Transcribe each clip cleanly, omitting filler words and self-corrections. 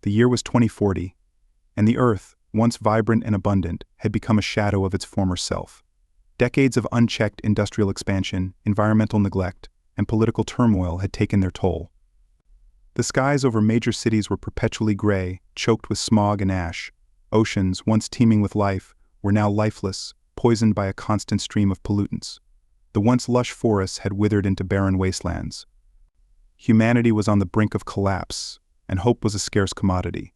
The year was 2040, and the Earth, once vibrant and abundant, had become a shadow of its former self. Decades of unchecked industrial expansion, environmental neglect, and political turmoil had taken their toll. The skies over major cities were perpetually gray, choked with smog and ash. Oceans, once teeming with life, were now lifeless, poisoned by a constant stream of pollutants. The once lush forests had withered into barren wastelands. Humanity was on the brink of collapse, and hope was a scarce commodity.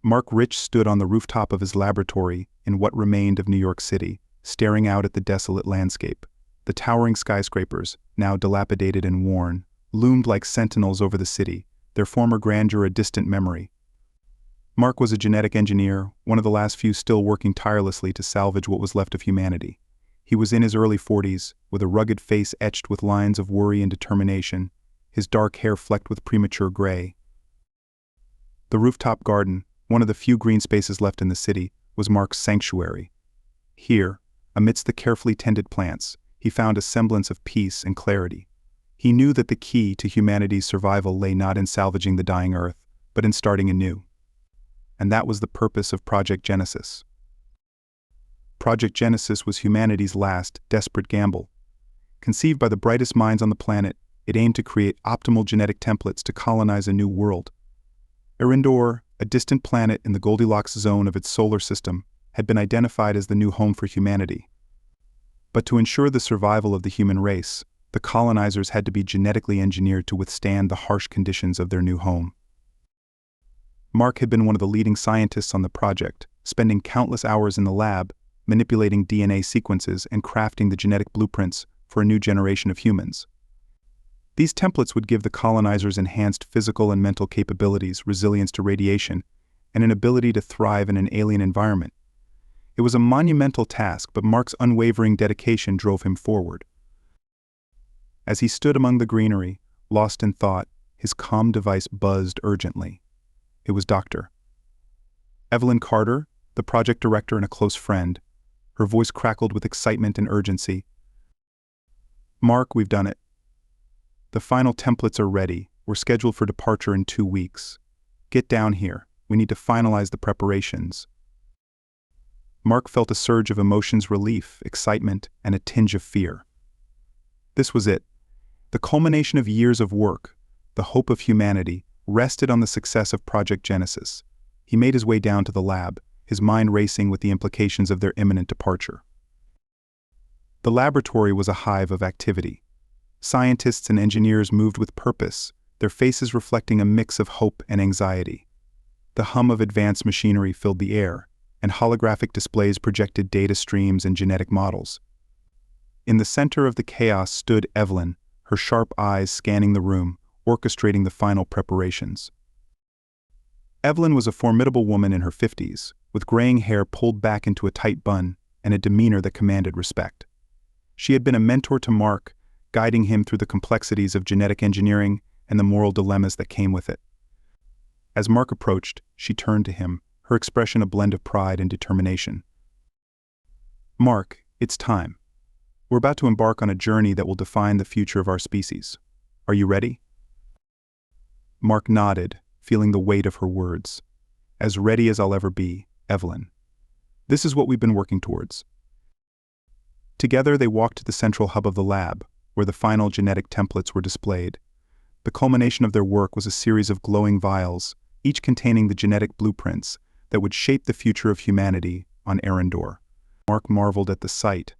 Mark Rich stood on the rooftop of his laboratory in what remained of New York City, staring out at the desolate landscape. The towering skyscrapers, now dilapidated and worn, loomed like sentinels over the city, their former grandeur a distant memory. Mark was a genetic engineer, one of the last few still working tirelessly to salvage what was left of humanity. He was in his early 40s, with a rugged face etched with lines of worry and determination, his dark hair flecked with premature gray. The rooftop garden, one of the few green spaces left in the city, was Mark's sanctuary. Here, amidst the carefully tended plants, he found a semblance of peace and clarity. He knew that the key to humanity's survival lay not in salvaging the dying Earth, but in starting anew. And that was the purpose of Project Genesis. Project Genesis was humanity's last, desperate gamble. Conceived by the brightest minds on the planet, it aimed to create optimal genetic templates to colonize a new world. Erindor, a distant planet in the Goldilocks zone of its solar system, had been identified as the new home for humanity. But to ensure the survival of the human race, the colonizers had to be genetically engineered to withstand the harsh conditions of their new home. Mark had been one of the leading scientists on the project, spending countless hours in the lab, manipulating DNA sequences and crafting the genetic blueprints for a new generation of humans. These templates would give the colonizers enhanced physical and mental capabilities, resilience to radiation, and an ability to thrive in an alien environment. It was a monumental task, but Mark's unwavering dedication drove him forward. As he stood among the greenery, lost in thought, his comm device buzzed urgently. It was Dr. Evelyn Carter, the project director and a close friend. Her voice crackled with excitement and urgency. "Mark, we've done it. The final templates are ready. We're scheduled for departure in 2 weeks. Get down here. We need to finalize the preparations." Mark felt a surge of emotions: relief, excitement, and a tinge of fear. This was it. The culmination of years of work, the hope of humanity, rested on the success of Project Genesis. He made his way down to the lab, his mind racing with the implications of their imminent departure. The laboratory was a hive of activity. Scientists and engineers moved with purpose, their faces reflecting a mix of hope and anxiety. The hum of advanced machinery filled the air, and holographic displays projected data streams and genetic models. In the center of the chaos stood Evelyn, her sharp eyes scanning the room, orchestrating the final preparations. Evelyn was a formidable woman in her 50s, with graying hair pulled back into a tight bun and a demeanor that commanded respect. She had been a mentor to Mark, guiding him through the complexities of genetic engineering and the moral dilemmas that came with it. As Mark approached, she turned to him, her expression a blend of pride and determination. "Mark, it's time. We're about to embark on a journey that will define the future of our species. Are you ready?" Mark nodded, feeling the weight of her words. "As ready as I'll ever be, Evelyn. This is what we've been working towards." Together they walked to the central hub of the lab, where the final genetic templates were displayed. The culmination of their work was a series of glowing vials, each containing the genetic blueprints that would shape the future of humanity on Erindor. Mark marveled at the sight,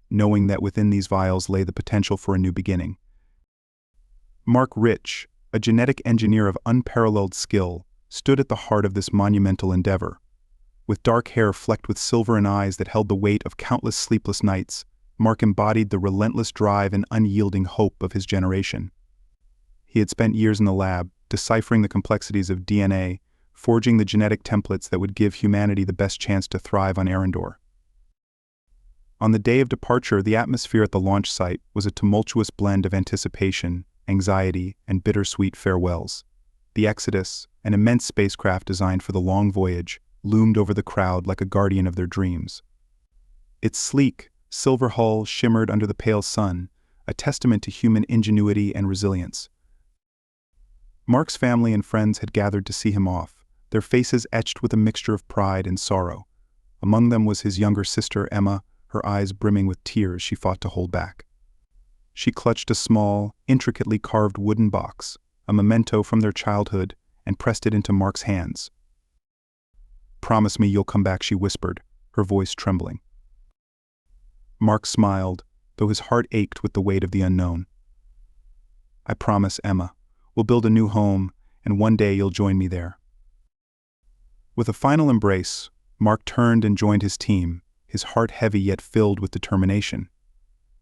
knowing that within these vials lay the potential for a new beginning. Mark Rich, a genetic engineer of unparalleled skill, stood at the heart of this monumental endeavor. With dark hair flecked with silver and eyes that held the weight of countless sleepless nights, Mark embodied the relentless drive and unyielding hope of his generation. He had spent years in the lab, deciphering the complexities of DNA, forging the genetic templates that would give humanity the best chance to thrive on Erindor. On the day of departure, the atmosphere at the launch site was a tumultuous blend of anticipation, anxiety, and bittersweet farewells. The Exodus, an immense spacecraft designed for the long voyage, loomed over the crowd like a guardian of their dreams. Its sleek, silver hull shimmered under the pale sun, a testament to human ingenuity and resilience. Mark's family and friends had gathered to see him off, their faces etched with a mixture of pride and sorrow. Among them was his younger sister, Emma, her eyes brimming with tears she fought to hold back. She clutched a small, intricately carved wooden box, a memento from their childhood, and pressed it into Mark's hands. "Promise me you'll come back," she whispered, her voice trembling. Mark smiled, though his heart ached with the weight of the unknown. "I promise, Emma. We'll build a new home, and one day you'll join me there." With a final embrace, Mark turned and joined his team, his heart heavy yet filled with determination.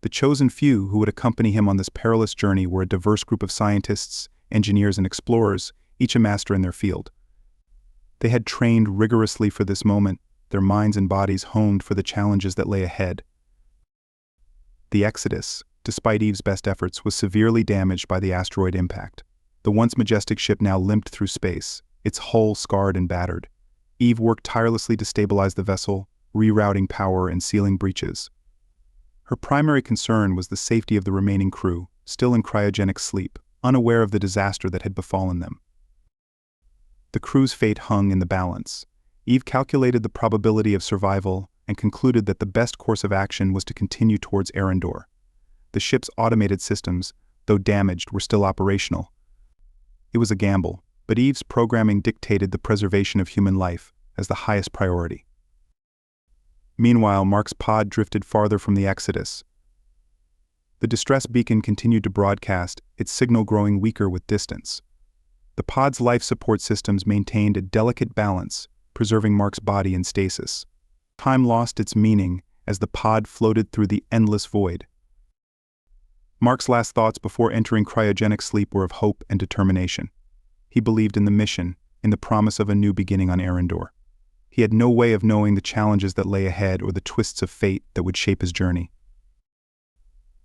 The chosen few who would accompany him on this perilous journey were a diverse group of scientists, engineers, and explorers, each a master in their field. They had trained rigorously for this moment, their minds and bodies honed for the challenges that lay ahead. The Exodus, despite Eve's best efforts, was severely damaged by the asteroid impact. The once majestic ship now limped through space, its hull scarred and battered. Eve worked tirelessly to stabilize the vessel, rerouting power and sealing breaches. Her primary concern was the safety of the remaining crew, still in cryogenic sleep, unaware of the disaster that had befallen them. The crew's fate hung in the balance. Eve calculated the probability of survival and concluded that the best course of action was to continue towards Arendor. The ship's automated systems, though damaged, were still operational. It was a gamble, but Eve's programming dictated the preservation of human life as the highest priority. Meanwhile, Mark's pod drifted farther from the Exodus. The distress beacon continued to broadcast, its signal growing weaker with distance. The pod's life support systems maintained a delicate balance, preserving Mark's body in stasis. Time lost its meaning as the pod floated through the endless void. Mark's last thoughts before entering cryogenic sleep were of hope and determination. He believed in the mission, in the promise of a new beginning on Arendor. He had no way of knowing the challenges that lay ahead or the twists of fate that would shape his journey.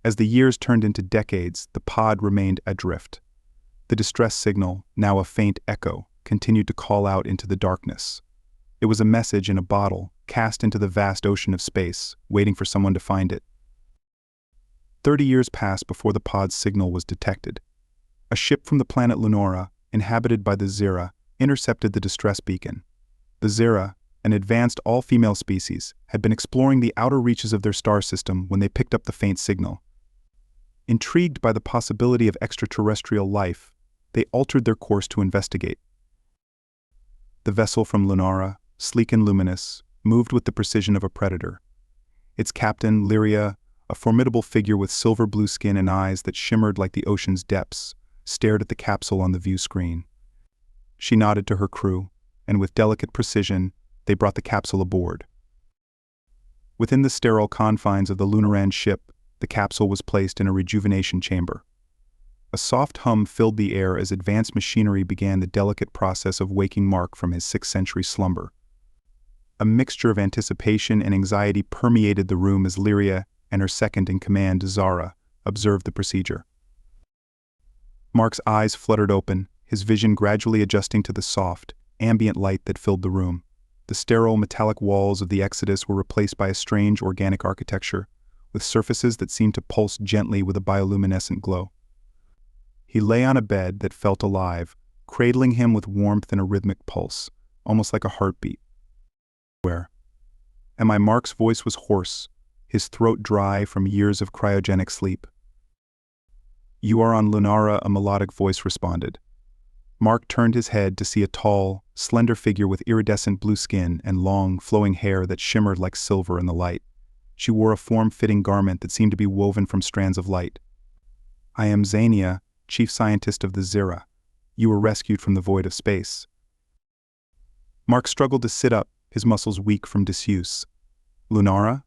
As the years turned into decades, the pod remained adrift. The distress signal, now a faint echo, continued to call out into the darkness. It was a message in a bottle, cast into the vast ocean of space, waiting for someone to find it. 30 years passed before the pod's signal was detected. A ship from the planet Lunora, inhabited by the Cyro, intercepted the distress beacon. The Cyro, an advanced all-female species, had been exploring the outer reaches of their star system when they picked up the faint signal. Intrigued by the possibility of extraterrestrial life, they altered their course to investigate. The vessel from Lunara, sleek and luminous, moved with the precision of a predator. Its captain, Lyria, a formidable figure with silver-blue skin and eyes that shimmered like the ocean's depths, stared at the capsule on the view screen. She nodded to her crew, and with delicate precision, they brought the capsule aboard. Within the sterile confines of the Lunaran ship, the capsule was placed in a rejuvenation chamber. A soft hum filled the air as advanced machinery began the delicate process of waking Mark from his 6th-century slumber. A mixture of anticipation and anxiety permeated the room as Lyria and her second-in-command, Zara, observed the procedure. Mark's eyes fluttered open, his vision gradually adjusting to the soft, ambient light that filled the room. The sterile metallic walls of the Exodus were replaced by a strange organic architecture, with surfaces that seemed to pulse gently with a bioluminescent glow. He lay on a bed that felt alive, cradling him with warmth and a rhythmic pulse, almost like a heartbeat. "Where am I?" Mark's voice was hoarse, his throat dry from years of cryogenic sleep. "You are on Lunara," a melodic voice responded. Mark turned his head to see a tall, slender figure with iridescent blue skin and long, flowing hair that shimmered like silver in the light. She wore a form-fitting garment that seemed to be woven from strands of light. "I am Xania, chief scientist of the Cyro. You were rescued from the void of space." Mark struggled to sit up, his muscles weak from disuse. "Lunara?"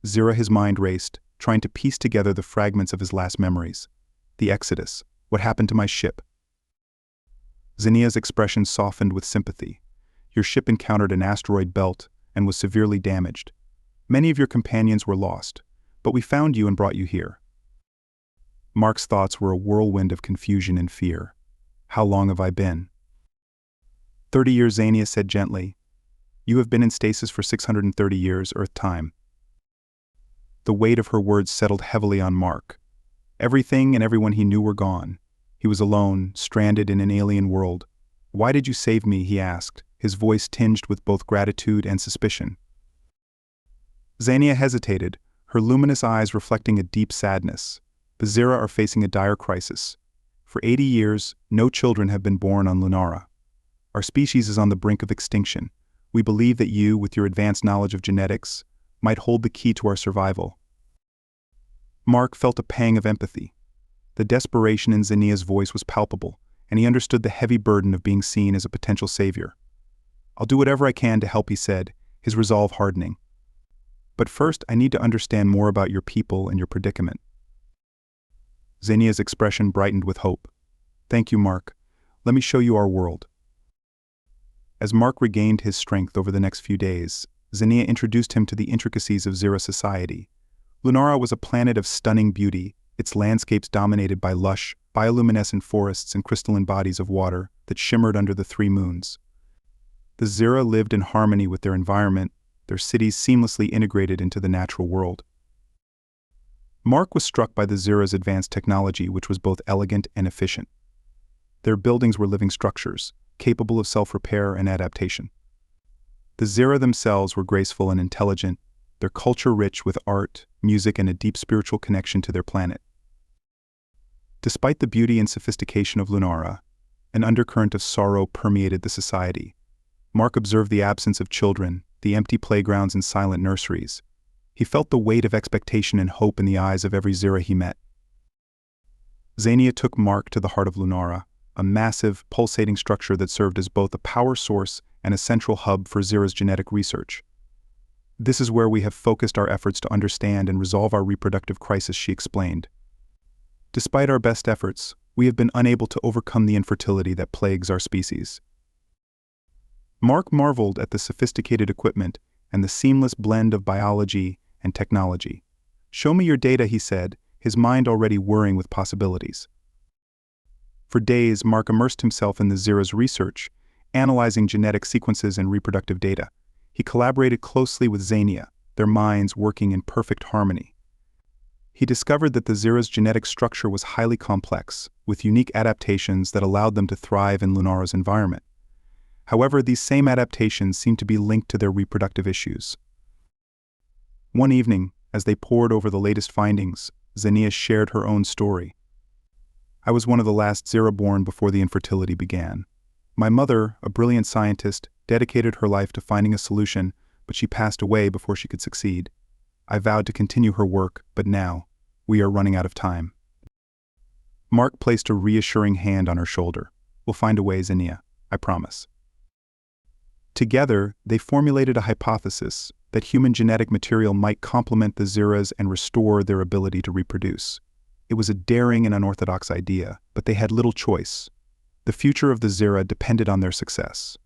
Cyro, his mind raced, trying to piece together the fragments of his last memories. "The Exodus. What happened to my ship?" Xenia's expression softened with sympathy. "Your ship encountered an asteroid belt and was severely damaged. Many of your companions were lost, but we found you and brought you here." Mark's thoughts were a whirlwind of confusion and fear. "How long have I been?" 30 years, Xenia said gently. "You have been in stasis for 630 years, Earth time." The weight of her words settled heavily on Mark. Everything and everyone he knew were gone. He was alone, stranded in an alien world. "Why did you save me?" he asked, his voice tinged with both gratitude and suspicion. Xenia hesitated, her luminous eyes reflecting a deep sadness. The Zira are facing a dire crisis. For 80 years, no children have been born on Lunara. Our species is on the brink of extinction. We believe that you, with your advanced knowledge of genetics, might hold the key to our survival. Mark felt a pang of empathy. The desperation in Xenia's voice was palpable, and he understood the heavy burden of being seen as a potential savior. "I'll do whatever I can to help," he said, his resolve hardening. "But first, I need to understand more about your people and your predicament." Xenia's expression brightened with hope. "Thank you, Mark. Let me show you our world." As Mark regained his strength over the next few days, Xenia introduced him to the intricacies of Zira society. Lunara was a planet of stunning beauty, its landscapes dominated by lush, bioluminescent forests and crystalline bodies of water that shimmered under the three moons. The Zira lived in harmony with their environment, their cities seamlessly integrated into the natural world. Mark was struck by the Zira's advanced technology, which was both elegant and efficient. Their buildings were living structures, capable of self-repair and adaptation. The Zira themselves were graceful and intelligent, their culture rich with art, music, and a deep spiritual connection to their planet. Despite the beauty and sophistication of Lunara, an undercurrent of sorrow permeated the society. Mark observed the absence of children, the empty playgrounds and silent nurseries. He felt the weight of expectation and hope in the eyes of every Zira he met. Xenia took Mark to the heart of Lunara, a massive, pulsating structure that served as both a power source and a central hub for Zira's genetic research. "This is where we have focused our efforts to understand and resolve our reproductive crisis," she explained. "Despite our best efforts, we have been unable to overcome the infertility that plagues our species." Mark marveled at the sophisticated equipment and the seamless blend of biology and technology. "Show me your data," he said, his mind already whirring with possibilities. For days, Mark immersed himself in the Zira's research, analyzing genetic sequences and reproductive data. He collaborated closely with Xenia, their minds working in perfect harmony. He discovered that the Zira's genetic structure was highly complex, with unique adaptations that allowed them to thrive in Lunara's environment. However, these same adaptations seemed to be linked to their reproductive issues. One evening, as they pored over the latest findings, Xenia shared her own story. "I was one of the last Zira born before the infertility began. My mother, a brilliant scientist, dedicated her life to finding a solution, but she passed away before she could succeed. I vowed to continue her work, but now, we are running out of time." Mark placed a reassuring hand on her shoulder. "We'll find a way, Xenia, I promise." Together, they formulated a hypothesis that human genetic material might complement the Ziras and restore their ability to reproduce. It was a daring and unorthodox idea, but they had little choice. The future of the Zira depended on their success.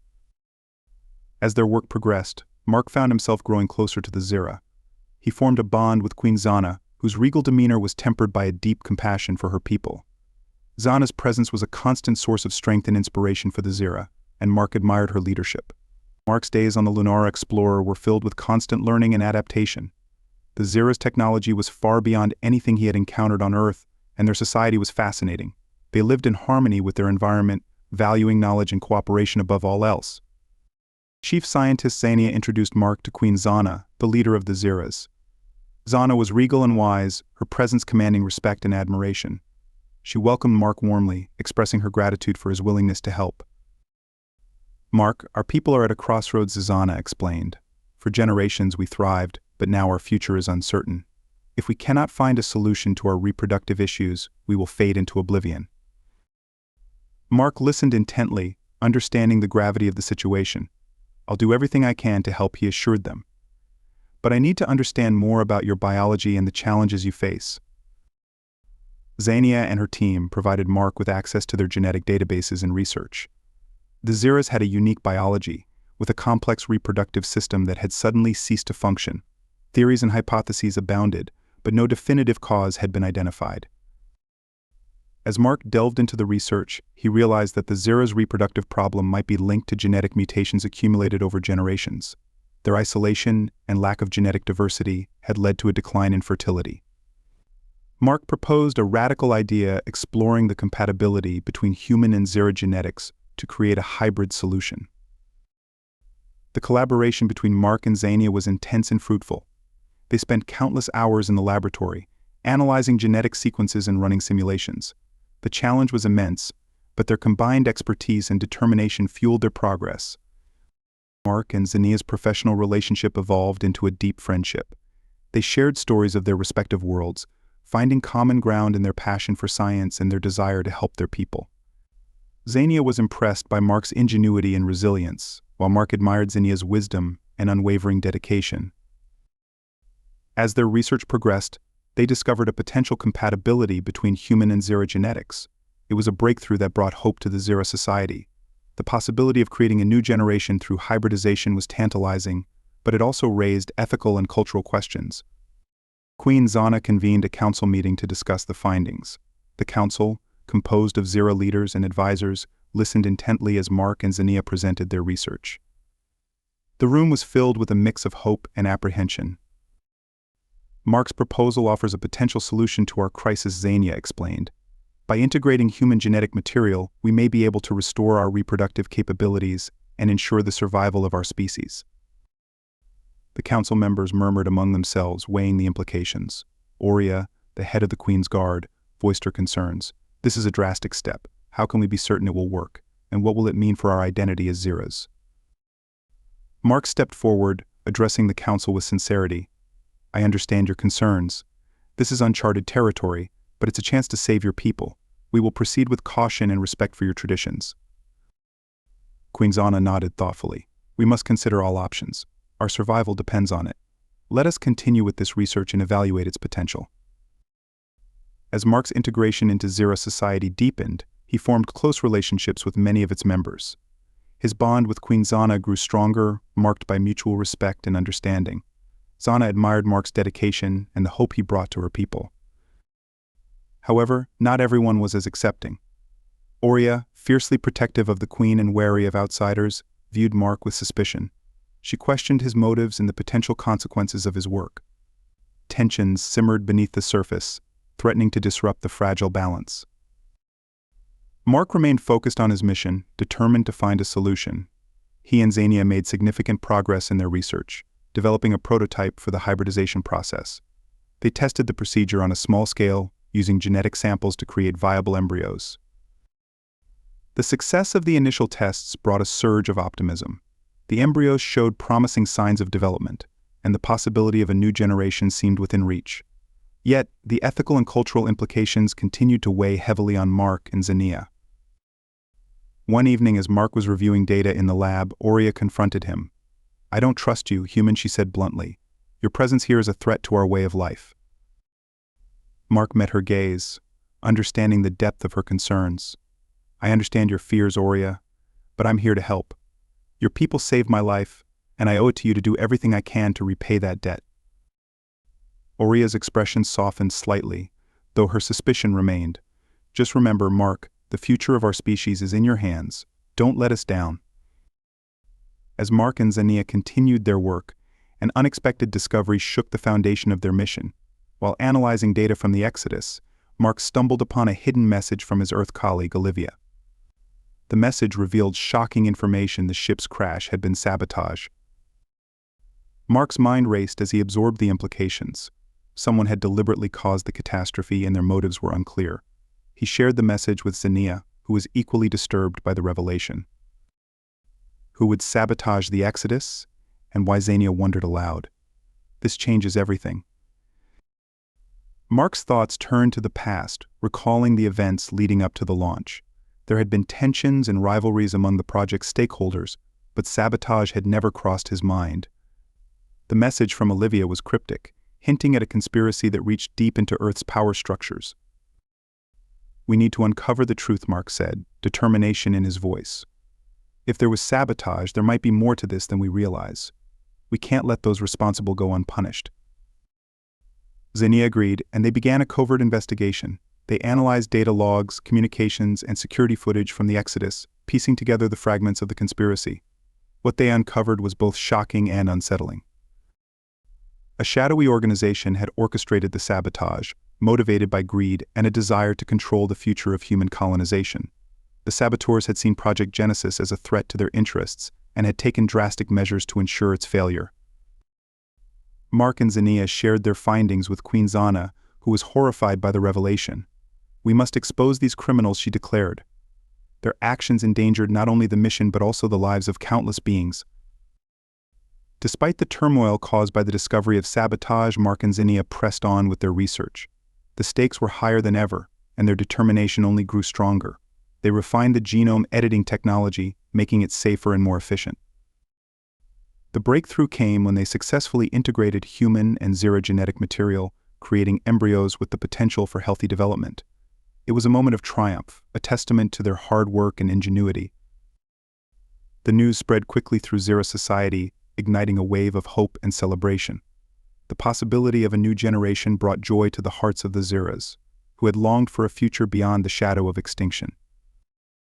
As their work progressed, Mark found himself growing closer to the Zira. He formed a bond with Queen Zana, whose regal demeanor was tempered by a deep compassion for her people. Zana's presence was a constant source of strength and inspiration for the Zira, and Mark admired her leadership. Mark's days on the Lunara Explorer were filled with constant learning and adaptation. The Zira's technology was far beyond anything he had encountered on Earth, and their society was fascinating. They lived in harmony with their environment, valuing knowledge and cooperation above all else. Chief Scientist Xenia introduced Mark to Queen Zana, the leader of the Ziras. Zana was regal and wise, her presence commanding respect and admiration. She welcomed Mark warmly, expressing her gratitude for his willingness to help. "Mark, our people are at a crossroads," Zana explained. "For generations we thrived, but now our future is uncertain. If we cannot find a solution to our reproductive issues, we will fade into oblivion." Mark listened intently, understanding the gravity of the situation. "I'll do everything I can to help," he assured them. "But I need to understand more about your biology and the challenges you face." Xenia and her team provided Mark with access to their genetic databases and research. The Ziras had a unique biology, with a complex reproductive system that had suddenly ceased to function. Theories and hypotheses abounded, but no definitive cause had been identified. As Mark delved into the research, he realized that the Zira's reproductive problem might be linked to genetic mutations accumulated over generations. Their isolation and lack of genetic diversity had led to a decline in fertility. Mark proposed a radical idea exploring the compatibility between human and Xero genetics to create a hybrid solution. The collaboration between Mark and Xenia was intense and fruitful. They spent countless hours in the laboratory, analyzing genetic sequences and running simulations. The challenge was immense, but their combined expertise and determination fueled their progress. Mark and Xenia's professional relationship evolved into a deep friendship. They shared stories of their respective worlds, finding common ground in their passion for science and their desire to help their people. Xenia was impressed by Mark's ingenuity and resilience, while Mark admired Xenia's wisdom and unwavering dedication. As their research progressed, they discovered a potential compatibility between human and Xero genetics. It was a breakthrough that brought hope to the Xero society. The possibility of creating a new generation through hybridization was tantalizing, but it also raised ethical and cultural questions. Queen Zana convened a council meeting to discuss the findings. The council, composed of Xero leaders and advisors, listened intently as Mark and Xenia presented their research. The room was filled with a mix of hope and apprehension. Mark's proposal offers a potential solution to our crisis, Xenia explained. By integrating human genetic material, we may be able to restore our reproductive capabilities and ensure the survival of our species. The council members murmured among themselves, weighing the implications. Aurea, the head of the Queen's Guard, voiced her concerns. This is a drastic step. How can we be certain it will work? And what will it mean for our identity as Xeros? Mark stepped forward, addressing the council with sincerity. I understand your concerns. This is uncharted territory, but it's a chance to save your people. We will proceed with caution and respect for your traditions. Queen Zana nodded thoughtfully. We must consider all options. Our survival depends on it. Let us continue with this research and evaluate its potential. As Mark's integration into Xero society deepened, he formed close relationships with many of its members. His bond with Queen Zana grew stronger, marked by mutual respect and understanding. Zana admired Mark's dedication and the hope he brought to her people. However, not everyone was as accepting. Aurea, fiercely protective of the Queen and wary of outsiders, viewed Mark with suspicion. She questioned his motives and the potential consequences of his work. Tensions simmered beneath the surface, threatening to disrupt the fragile balance. Mark remained focused on his mission, determined to find a solution. He and Xenia made significant progress in their research, developing a prototype for the hybridization process. They tested the procedure on a small scale, using genetic samples to create viable embryos. The success of the initial tests brought a surge of optimism. The embryos showed promising signs of development, and the possibility of a new generation seemed within reach. Yet, the ethical and cultural implications continued to weigh heavily on Mark and Xenia. One evening, as Mark was reviewing data in the lab, Aurea confronted him. I don't trust you, human, she said bluntly. Your presence here is a threat to our way of life. Mark met her gaze, understanding the depth of her concerns. I understand your fears, Aurea, but I'm here to help. Your people saved my life, and I owe it to you to do everything I can to repay that debt. Aurea's expression softened slightly, though her suspicion remained. Just remember, Mark, the future of our species is in your hands. Don't let us down. As Mark and Xenia continued their work, an unexpected discovery shook the foundation of their mission. While analyzing data from the Exodus, Mark stumbled upon a hidden message from his Earth colleague, Olivia. The message revealed shocking information: the ship's crash had been sabotage. Mark's mind raced as he absorbed the implications. Someone had deliberately caused the catastrophe and their motives were unclear. He shared the message with Xenia, who was equally disturbed by the revelation. Who would sabotage the Exodus? And why? Xenia wondered aloud. This changes everything. Mark's thoughts turned to the past, recalling the events leading up to the launch. There had been tensions and rivalries among the project's stakeholders, but sabotage had never crossed his mind. The message from Olivia was cryptic, hinting at a conspiracy that reached deep into Earth's power structures. We need to uncover the truth, Mark said, determination in his voice. If there was sabotage, there might be more to this than we realize. We can't let those responsible go unpunished. Xenia agreed, and they began a covert investigation. They analyzed data logs, communications, and security footage from the Exodus, piecing together the fragments of the conspiracy. What they uncovered was both shocking and unsettling. A shadowy organization had orchestrated the sabotage, motivated by greed and a desire to control the future of human colonization. The saboteurs had seen Project Genesis as a threat to their interests and had taken drastic measures to ensure its failure. Mark and Xenia shared their findings with Queen Zana, who was horrified by the revelation. "We must expose these criminals," she declared. "Their actions endangered not only the mission but also the lives of countless beings." Despite the turmoil caused by the discovery of sabotage, Mark and Xenia pressed on with their research. The stakes were higher than ever, and their determination only grew stronger. They refined the genome editing technology, making it safer and more efficient. The breakthrough came when they successfully integrated human and Cyro genetic material, creating embryos with the potential for healthy development. It was a moment of triumph, a testament to their hard work and ingenuity. The news spread quickly through Cyro society, igniting a wave of hope and celebration. The possibility of a new generation brought joy to the hearts of the Cyros, who had longed for a future beyond the shadow of extinction.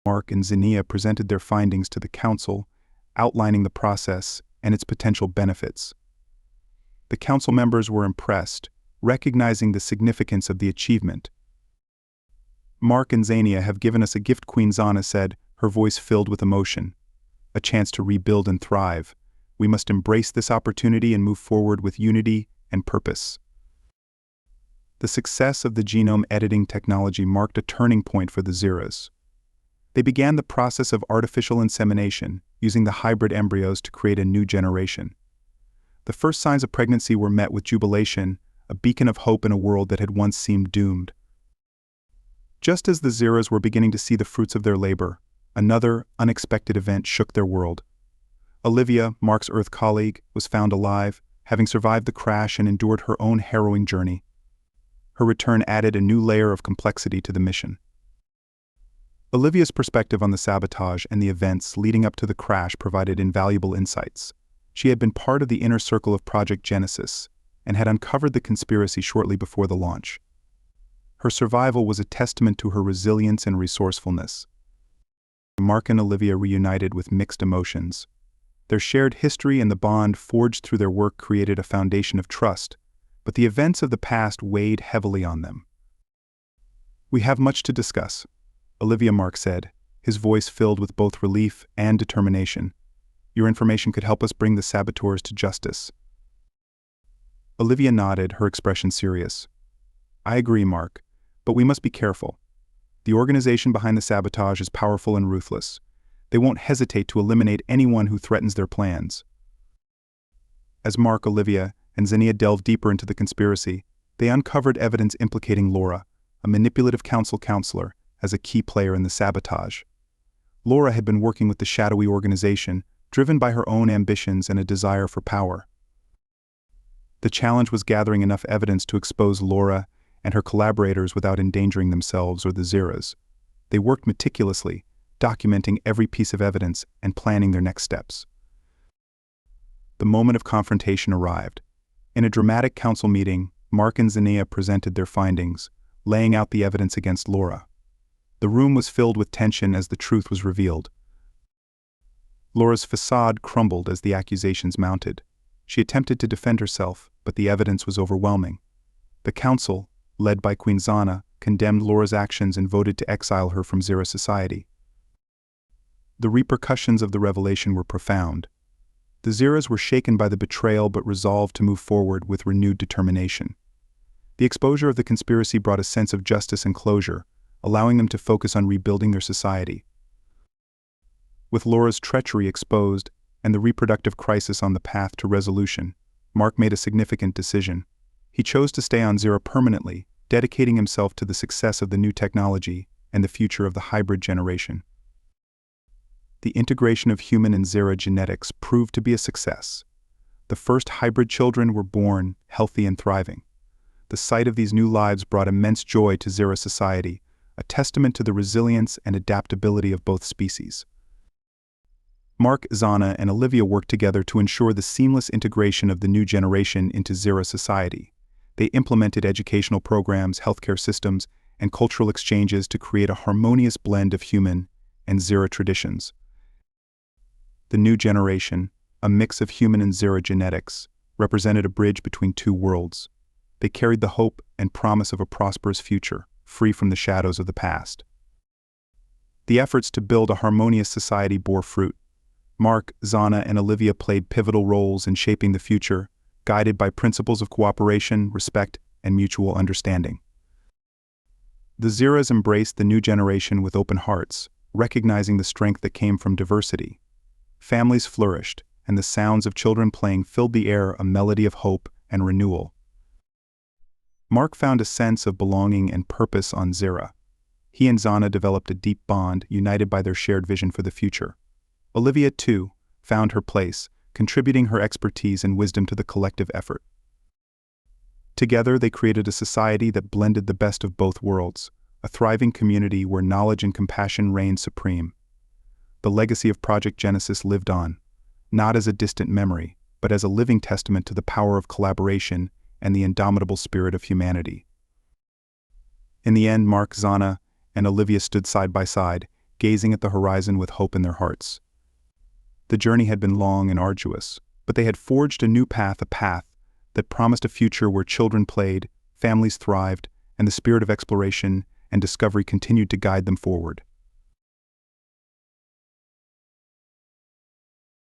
Mark and Xenia presented their findings to the council, outlining the process and its potential benefits. The council members were impressed, recognizing the significance of the achievement. "Mark and Xenia have given us a gift," Queen Zana said, her voice filled with emotion. "A chance to rebuild and thrive. We must embrace this opportunity and move forward with unity and purpose." The success of the genome editing technology marked a turning point for the Cyros. They began the process of artificial insemination, using the hybrid embryos to create a new generation. The first signs of pregnancy were met with jubilation, a beacon of hope in a world that had once seemed doomed. Just as the Cyros were beginning to see the fruits of their labor, another unexpected event shook their world. Olivia, Mark's Earth colleague, was found alive, having survived the crash and endured her own harrowing journey. Her return added a new layer of complexity to the mission. Olivia's perspective on the sabotage and the events leading up to the crash provided invaluable insights. She had been part of the inner circle of Project Genesis and had uncovered the conspiracy shortly before the launch. Her survival was a testament to her resilience and resourcefulness. Mark and Olivia reunited with mixed emotions. Their shared history and the bond forged through their work created a foundation of trust, but the events of the past weighed heavily on them. "We have much to discuss," Olivia Mark said, his voice filled with both relief and determination. "Your information could help us bring the saboteurs to justice." Olivia nodded, her expression serious. "I agree, Mark, but we must be careful. The organization behind the sabotage is powerful and ruthless. They won't hesitate to eliminate anyone who threatens their plans." As Mark, Olivia, and Xenia delved deeper into the conspiracy, they uncovered evidence implicating Laura, a manipulative council counselor, as a key player in the sabotage. Laura had been working with the shadowy organization, driven by her own ambitions and a desire for power. The challenge was gathering enough evidence to expose Laura and her collaborators without endangering themselves or the Cyros. They worked meticulously, documenting every piece of evidence and planning their next steps. The moment of confrontation arrived. In a dramatic council meeting, Mark and Xenia presented their findings, laying out the evidence against Laura. The room was filled with tension as the truth was revealed. Laura's facade crumbled as the accusations mounted. She attempted to defend herself, but the evidence was overwhelming. The council, led by Queen Zana, condemned Laura's actions and voted to exile her from Cyro society. The repercussions of the revelation were profound. The Cyros were shaken by the betrayal but resolved to move forward with renewed determination. The exposure of the conspiracy brought a sense of justice and closure, allowing them to focus on rebuilding their society. With Laura's treachery exposed and the reproductive crisis on the path to resolution, Mark made a significant decision. He chose to stay on Cyro permanently, dedicating himself to the success of the new technology and the future of the hybrid generation. The integration of human and Cyro genetics proved to be a success. The first hybrid children were born, healthy and thriving. The sight of these new lives brought immense joy to Cyro society, a testament to the resilience and adaptability of both species. Mark, Zana, and Olivia worked together to ensure the seamless integration of the new generation into Cyro society. They implemented educational programs, healthcare systems, and cultural exchanges to create a harmonious blend of human and Cyro traditions. The new generation, a mix of human and Cyro genetics, represented a bridge between two worlds. they carried the hope and promise of a prosperous future, free from the shadows of the past. The efforts to build a harmonious society bore fruit. Mark, Zana, and Olivia played pivotal roles in shaping the future, guided by principles of cooperation, respect, and mutual understanding. The Ziras embraced the new generation with open hearts, recognizing the strength that came from diversity. Families flourished, and the sounds of children playing filled the air, a melody of hope and renewal. Mark found a sense of belonging and purpose on Zira. He and Zana developed a deep bond, united by their shared vision for the future. Olivia, too, found her place, contributing her expertise and wisdom to the collective effort. Together, they created a society that blended the best of both worlds, a thriving community where knowledge and compassion reigned supreme. The legacy of Project Genesis lived on, not as a distant memory, but as a living testament to the power of collaboration and the indomitable spirit of humanity. In the end, Mark, Zana, and Olivia stood side by side, gazing at the horizon with hope in their hearts. The journey had been long and arduous, but they had forged a new path, a path that promised a future where children played, families thrived, and the spirit of exploration and discovery continued to guide them forward.